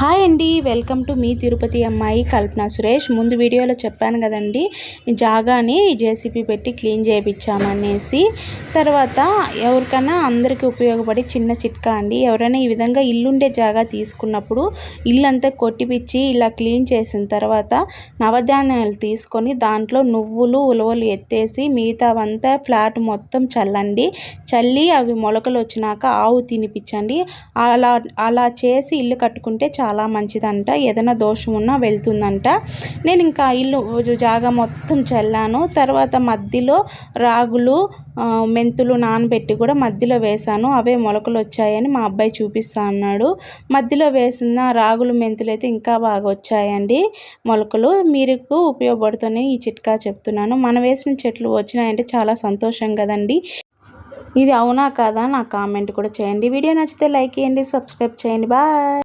Hi అండి, welcome to me Tirupati అమ్మాయి కల్పన సురేష్. ముందు వీడియోలో చెప్పాను కదండి, జాగాని జేసీబీ పెట్టి క్లీన్ చేయించామనేసి. తర్వాత ఎవరికైనా అందరికీ ఉపయోగపడే చిన్న చిట్కా అండి. ఎవరైనా ఈ విధంగా ఇల్లుండే జాగా తీసుకున్నప్పుడు ఇల్లంతా కొట్టిపిచ్చి ఇలా క్లీన్ చేసిన తర్వాత నవధాన్యాలు తీసుకొని దాంట్లో నువ్వులు ఉలవలు ఎత్తేసి మిగతావంతా ఫ్లాట్ మొత్తం చల్లి అవి మొలకలు వచ్చినాక ఆవు తినిపించండి. అలా చేసి ఇల్లు కట్టుకుంటే చాలా మంచిదంట. ఏదైనా దోషం ఉన్నా వెళ్తుందంట. నేను ఇంకా ఇల్లు జాగా మొత్తం చల్లాను. తర్వాత మధ్యలో రాగులు మెంతులు నానబెట్టి కూడా మధ్యలో వేసాను. అవే మొలకలు వచ్చాయని మా అబ్బాయి చూపిస్తా అన్నాడు. మధ్యలో వేసిన రాగులు మెంతులు అయితే ఇంకా బాగా వచ్చాయండి మొలకలు. మీకు ఉపయోగపడుతుంది ఈ చిట్కా చెప్తున్నాను. మనం వేసిన చెట్లు వచ్చినాయంటే చాలా సంతోషం కదండి. ఇది అవునా కాదా నాకు కామెంట్ కూడా చేయండి. వీడియో నచ్చితే లైక్ చేయండి, సబ్స్క్రైబ్ చేయండి. బాయ్.